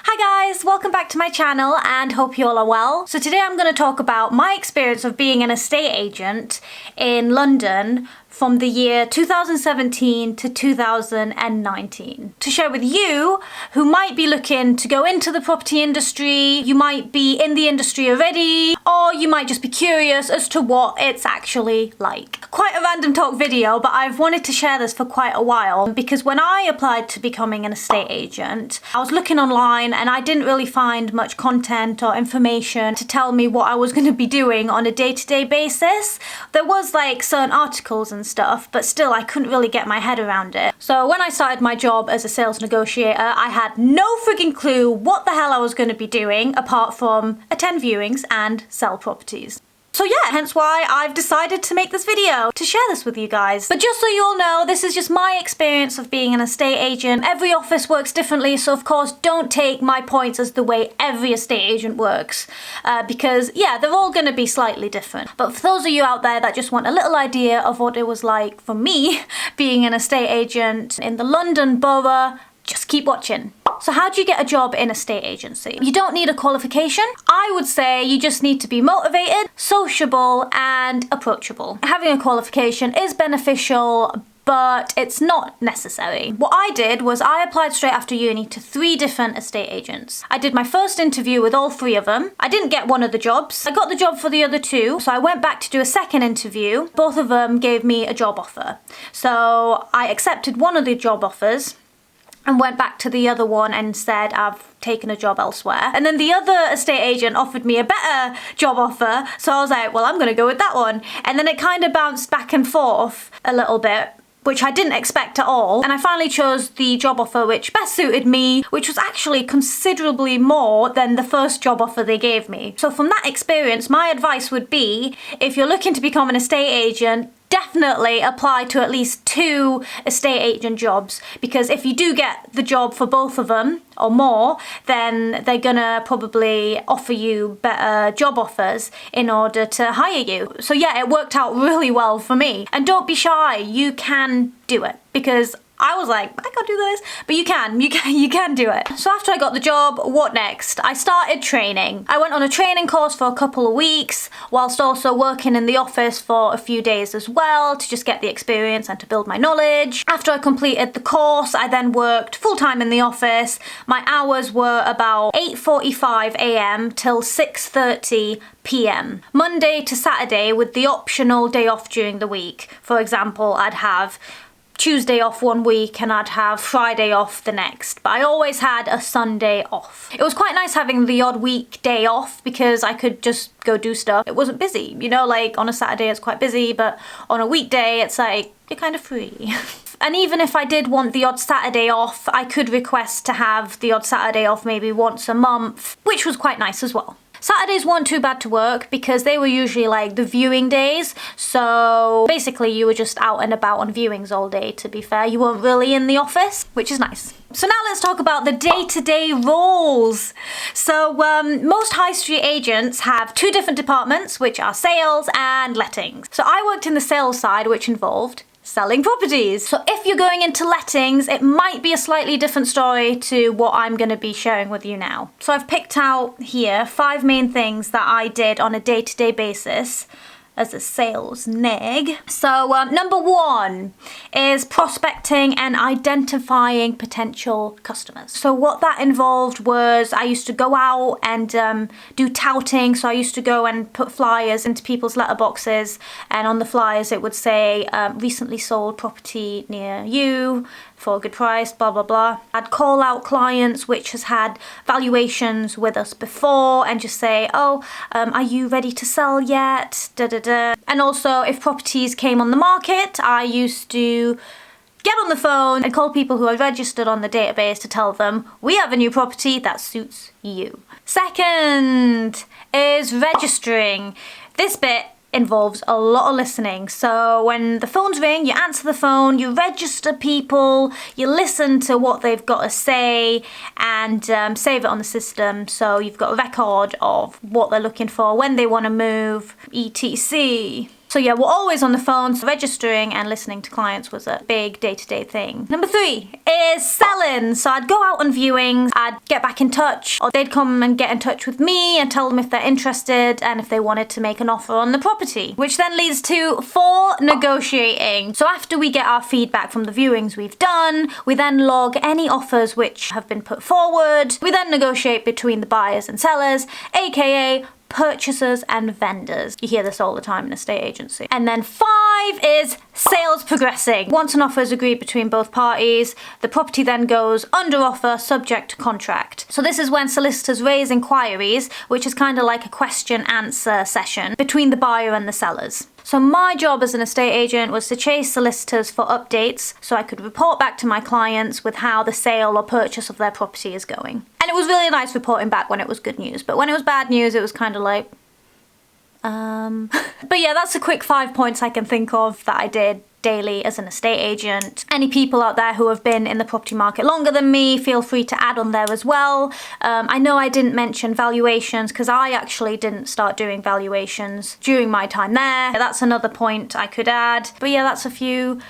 Hi guys, welcome back to my channel and hope you all are well. So today I'm going to talk about my experience of being an estate agent in London from the year 2017 to 2019. To share with you who might be looking to go into the property industry, you might be in the industry already, or you might just be curious as to what it's actually like. Quite a random talk video, but I've wanted to share this for quite a while because when I applied to becoming an estate agent, I was looking online and I didn't really find much content or information to tell me what I was going to be doing on a day-to-day basis. There was like certain articles and stuff, but still I couldn't really get my head around it. So when I started my job as a sales negotiator, I had no frigging clue what the hell I was going to be doing apart from attend viewings and sell properties. So yeah, hence why I've decided to make this video, to share this with you guys. But just so you all know, this is just my experience of being an estate agent. Every office works differently, so of course don't take my points as the way every estate agent works. Because yeah, they're all gonna be slightly different. But for those of you out there that just want a little idea of what it was like for me being an estate agent in the London borough, just keep watching. So how do you get a job in a estate agency? You don't need a qualification. I would say you just need to be motivated, sociable, and approachable. Having a qualification is beneficial, but it's not necessary. What I did was I applied straight after uni to 3 different estate agents. I did my first interview with all 3 of them. I didn't get one of the jobs. I got the job for the other 2, so I went back to do a second interview. Both of them gave me a job offer. So I accepted one of the job offers and went back to the other one and said I've taken a job elsewhere. And then the other estate agent offered me a better job offer, so I was like, well, I'm gonna go with that one. And then it kind of bounced back and forth a little bit, which I didn't expect at all. And I finally chose the job offer which best suited me, which was actually considerably more than the first job offer they gave me. So from that experience, my advice would be, if you're looking to become an estate agent, definitely apply to at least 2 estate agent jobs, because if you do get the job for both of them or more, then they're gonna probably offer you better job offers in order to hire you. So yeah, it worked out really well for me. And don't be shy, you can do it, because I was like, I can't do this, but you can do it. So after I got the job, what next? I started training. I went on a training course for a couple of weeks, whilst also working in the office for a few days as well, to just get the experience and to build my knowledge. After I completed the course, I then worked full-time in the office. My hours were about 8:45 a.m. till 6:30 p.m. Monday to Saturday, with the optional day off during the week. For example, I'd have Tuesday off one week and I'd have Friday off the next, but I always had a Sunday off. It was quite nice having the odd weekday off because I could just go do stuff. It wasn't busy, you know, like on a Saturday it's quite busy, but on a weekday it's like you're kind of free. And even if I did want the odd Saturday off, I could request to have the odd Saturday off maybe once a month, which was quite nice as well. Saturdays weren't too bad to work because they were usually like the viewing days, so basically you were just out and about on viewings all day, to be fair. You weren't really in the office, which is nice. So now let's talk about the day-to-day roles. So most high street agents have 2 different departments, which are sales and lettings. So I worked in the sales side, which involved selling properties. So if you're going into lettings, it might be a slightly different story to what I'm going to be sharing with you now. So I've picked out here 5 main things that I did on a day-to-day basis as a sales neg. So number 1 is prospecting and identifying potential customers. So what that involved was I used to go out and do touting. So I used to go and put flyers into people's letterboxes, and on the flyers it would say recently sold property near you for a good price, blah blah blah. I'd call out clients which has had valuations with us before and just say, oh, are you ready to sell yet? Da da da. And also if properties came on the market, I used to get on the phone and call people who are registered on the database to tell them we have a new property that suits you. Second is registering. This bit involves a lot of listening. So when the phones ring, you answer the phone, you register people, you listen to what they've got to say, and save it on the system so you've got a record of what they're looking for, when they want to move, etc. So yeah, we're always on the phone, so registering and listening to clients was a big day-to-day thing. Number 3 is selling. So I'd go out on viewings, I'd get back in touch, or they'd come and get in touch with me and tell them if they're interested and if they wanted to make an offer on the property, which then leads to 4, negotiating. So after we get our feedback from the viewings we've done, we then log any offers which have been put forward. We then negotiate between the buyers and sellers, aka purchasers and vendors. You hear this all the time in a estate agency. And then 5 is sales progressing. Once an offer is agreed between both parties, the property then goes under offer subject to contract. So this is when solicitors raise inquiries, which is kind of like a question answer session between the buyer and the sellers. So my job as an estate agent was to chase solicitors for updates so I could report back to my clients with how the sale or purchase of their property is going. And it was really nice reporting back when it was good news, but when it was bad news, it was kind of like, But yeah, that's a quick 5 points I can think of that I did daily as an estate agent. Any people out there who have been in the property market longer than me, feel free to add on there as well. I know I didn't mention valuations because I actually didn't start doing valuations during my time there. That's another point I could add. But yeah, that's a few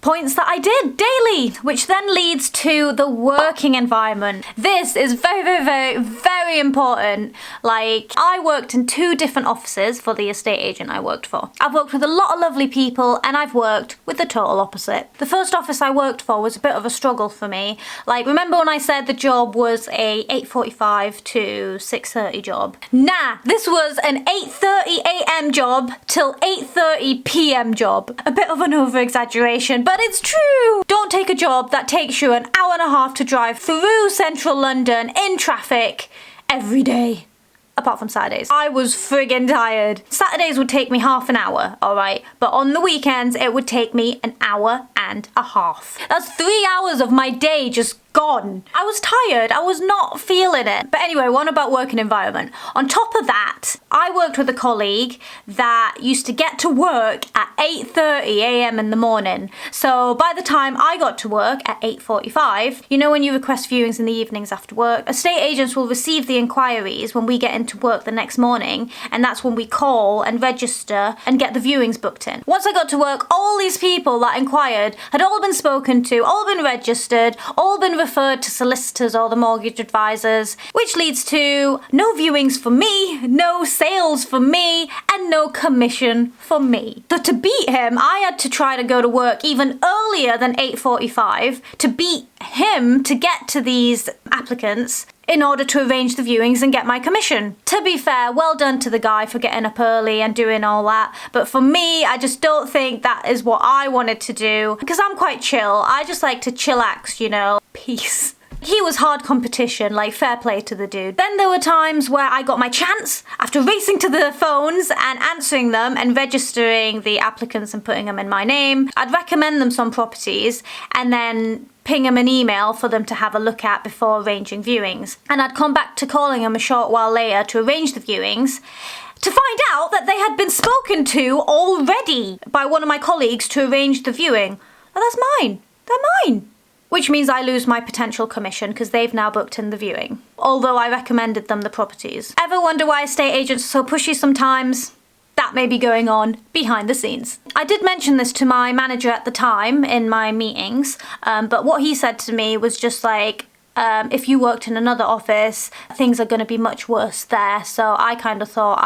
points that I did daily, which then leads to the working environment. This is very important. Like, I worked in 2 different offices for the estate agent I worked for. I've worked with a lot of lovely people and I've worked with the total opposite. The first office I worked for was a bit of a struggle for me. Like, remember when I said the job was a 8:45 to 6:30 job? Nah, this was an 8:30 a.m. job till 8:30 p.m. job. A bit of an over-exaggeration, but it's true. Don't take a job that takes you an hour and a half to drive through central London in traffic every day. Apart from Saturdays. I was friggin' tired. Saturdays would take me half an hour, alright? But on the weekends, it would take me an hour and a half. That's 3 hours of my day just gone. I was tired. I was not feeling it. But anyway, one about working environment. On top of that, I worked with a colleague that used to get to work at 8:30 a.m. in the morning. So by the time I got to work at 8:45, you know when you request viewings in the evenings after work, estate agents will receive the inquiries when we get into work the next morning, and that's when we call and register and get the viewings booked in. Once I got to work, all these people that inquired had all been spoken to, all been registered, all been referred to solicitors or the mortgage advisors, which leads to no viewings for me, no sales for me, and no commission for me. So to beat him, I had to try to go to work even earlier than 8:45 to beat him to get to these applicants in order to arrange the viewings and get my commission. To be fair, well done to the guy for getting up early and doing all that. But for me, I just don't think that is what I wanted to do because I'm quite chill. I just like to chillax, you know. Peace. He was hard competition, like fair play to the dude. Then there were times where I got my chance after racing to the phones and answering them and registering the applicants and putting them in my name. I'd recommend them some properties and then ping them an email for them to have a look at before arranging viewings. And I'd come back to calling them a short while later to arrange the viewings to find out that they had been spoken to already by one of my colleagues to arrange the viewing. Oh, that's mine. They're mine. Which means I lose my potential commission because they've now booked in the viewing, although I recommended them the properties. Ever wonder why estate agents are so pushy sometimes? That may be going on behind the scenes. I did mention this to my manager at the time in my meetings, but what he said to me was just like, if you worked in another office, things are going to be much worse there. So I kind of thought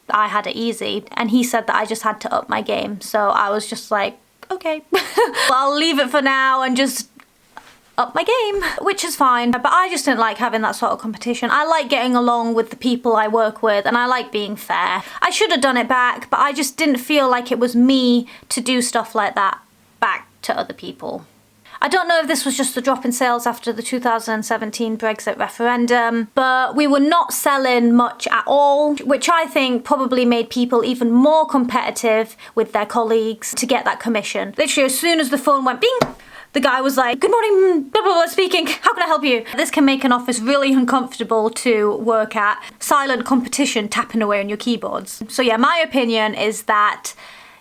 I had it easy. And he said that I just had to up my game. So I was just like, okay, well, I'll leave it for now and just up my game, which is fine. But I just didn't like having that sort of competition. I like getting along with the people I work with and I like being fair. I should have done it back, but I just didn't feel like it was me to do stuff like that back to other people. I don't know if this was just a drop in sales after the 2017 Brexit referendum, but we were not selling much at all, which I think probably made people even more competitive with their colleagues to get that commission. Literally, as soon as the phone went bing, the guy was like, good morning, blah, blah, blah, speaking, how can I help you? This can make an office really uncomfortable to work at. Silent competition tapping away on your keyboards. So yeah, my opinion is that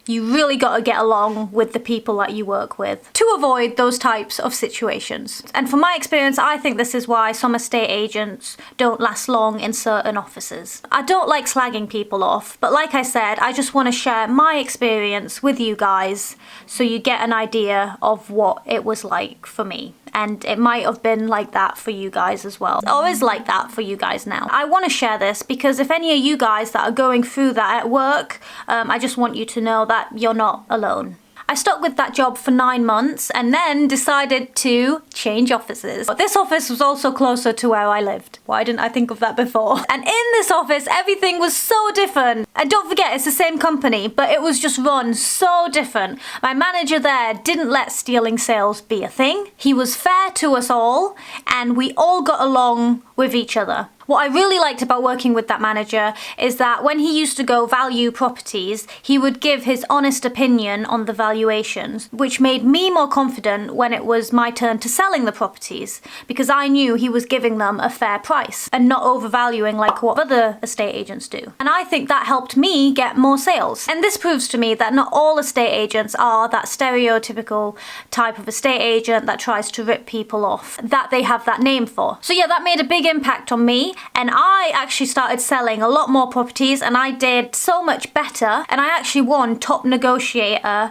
You really got to get along with the people that you work with to avoid those types of situations. And from my experience, I think this is why some estate agents don't last long in certain offices. I don't like slagging people off, but like I said, I just want to share my experience with you guys so you get an idea of what it was like for me. And it might have been like that for you guys as well. Or is like that for you guys now. I want to share this because if any of you guys that are going through that at work, I just want you to know that you're not alone. I stuck with that job for 9 months and then decided to change offices. But this office was also closer to where I lived. Why didn't I think of that before? And in this office, everything was so different. And don't forget, it's the same company, but it was just run so different. My manager there didn't let stealing sales be a thing. He was fair to us all, and we all got along with each other. What I really liked about working with that manager is that when he used to go value properties, he would give his honest opinion on the valuations, which made me more confident when it was my turn to selling the properties, because I knew he was giving them a fair price and not overvaluing like what other estate agents do. And I think that helped me get more sales. And this proves to me that not all estate agents are that stereotypical type of estate agent that tries to rip people off that they have that name for. So yeah, that made a big impact on me. And I actually started selling a lot more properties and I did so much better, and I actually won top negotiator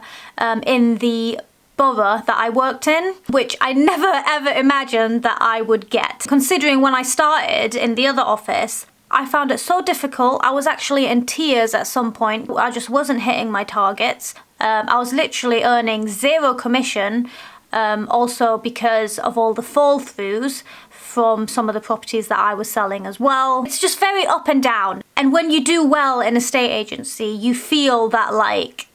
in the borough that I worked in, which I never ever imagined that I would get. Considering when I started in the other office, I found it so difficult. I was actually in tears at some point. I just wasn't hitting my targets. I was literally earning 0 commission, also because of all the fall throughs from some of the properties that I was selling as well. It's just very up and down. And when you do well in a estate agency, you feel that like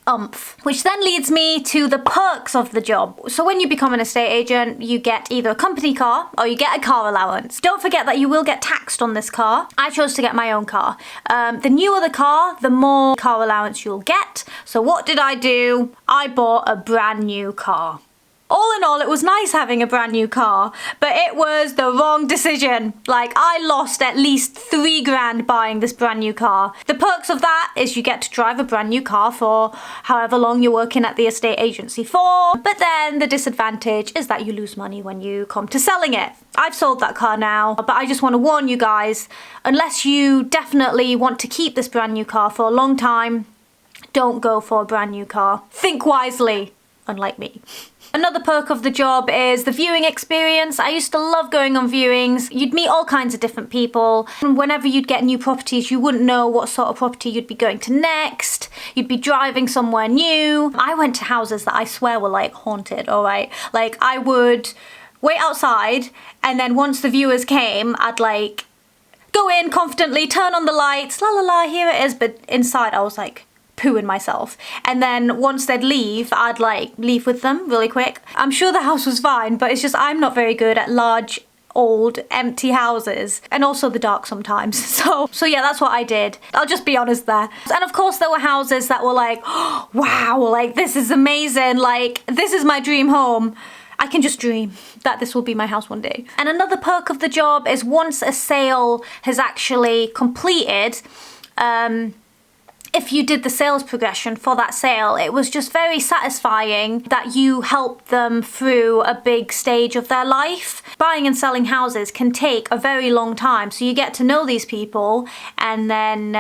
umph. Which then leads me to the perks of the job. So when you become an estate agent, you get either a company car or you get a car allowance. Don't forget that you will get taxed on this car. I chose to get my own car. The newer the car, the more car allowance you'll get. So what did I do? I bought a brand new car. All in all, it was nice having a brand new car, but it was the wrong decision. Like, I lost at least 3 grand buying this brand new car. The perks of that is you get to drive a brand new car for however long you're working at the estate agency for, but then the disadvantage is that you lose money when you come to selling it. I've sold that car now, but I just want to warn you guys, unless you definitely want to keep this brand new car for a long time, don't go for a brand new car. Think wisely, unlike me. Another perk of the job is the viewing experience. I used to love going on viewings. You'd meet all kinds of different people. And whenever you'd get new properties, you wouldn't know what sort of property you'd be going to next. You'd be driving somewhere new. I went to houses that I swear were like haunted, all right? Like, I would wait outside, and then once the viewers came, I'd like go in confidently, turn on the lights, la la la, here it is. But inside I was like pooing myself. And then once they'd leave, I'd like leave with them really quick. I'm sure the house was fine, but it's just I'm not very good at large, old, empty houses, and also the dark sometimes. So yeah, that's what I did. I'll just be honest there. And of course there were houses that were like, oh, wow, like this is amazing, like this is my dream home. I can just dream that this will be my house one day. And another perk of the job is once a sale has actually completed, if you did the sales progression for that sale, it was just very satisfying that you helped them through a big stage of their life. Buying and selling houses can take a very long time, so you get to know these people and then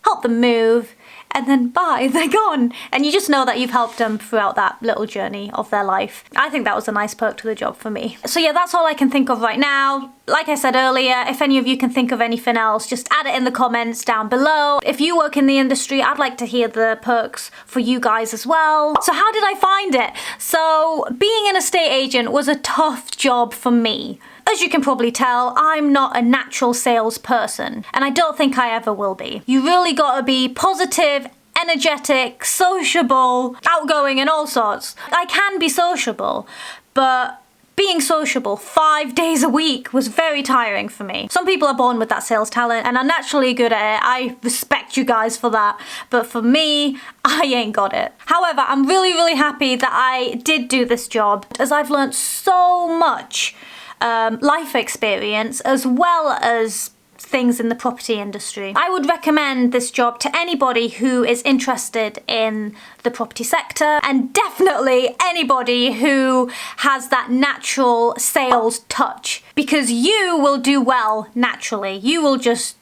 help them move, and then bye, they're gone. And you just know that you've helped them throughout that little journey of their life. I think that was a nice perk to the job for me. So yeah, that's all I can think of right now. Like I said earlier, if any of you can think of anything else, just add it in the comments down below. If you work in the industry, I'd like to hear the perks for you guys as well. So how did I find it? So being an estate agent was a tough job for me. As you can probably tell, I'm not a natural salesperson, and I don't think I ever will be. You really gotta be positive, energetic, sociable, outgoing, and all sorts. I can be sociable, but being sociable 5 days a week was very tiring for me. Some people are born with that sales talent and are naturally good at it. I respect you guys for that. But for me, I ain't got it. However, I'm really, really happy that I did do this job, as I've learned so much life experience as well as things in the property industry. I would recommend this job to anybody who is interested in the property sector, and definitely anybody who has that natural sales touch, because you will do well naturally. You will just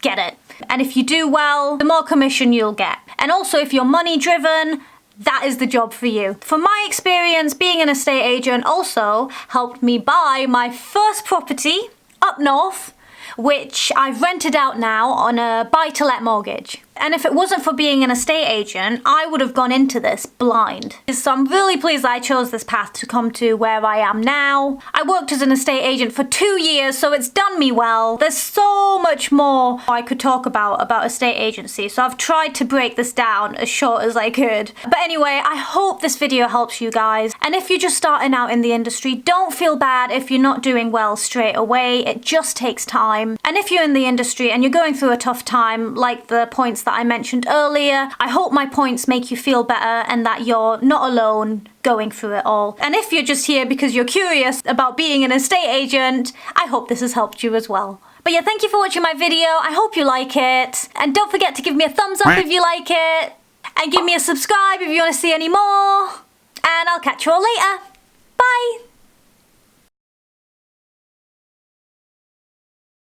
get it. And if you do well, the more commission you'll get. And also, if you're money driven, that is the job for you. From my experience, being an estate agent also helped me buy my first property up north, which I've rented out now on a buy-to-let mortgage. And if it wasn't for being an estate agent, I would have gone into this blind. So I'm really pleased that I chose this path to come to where I am now. I worked as an estate agent for 2 years, so it's done me well. There's so much more I could talk about estate agency, so I've tried to break this down as short as I could. But anyway, I hope this video helps you guys. And if you're just starting out in the industry, don't feel bad if you're not doing well straight away. It just takes time. And if you're in the industry and you're going through a tough time, like the points that I mentioned earlier, I hope my points make you feel better and that you're not alone going through it all. And if you're just here because you're curious about being an estate agent, I hope this has helped you as well. But yeah, thank you for watching my video. I hope you like it. And don't forget to give me a thumbs up if you like it. And give me a subscribe if you want to see any more. And I'll catch you all later. Bye!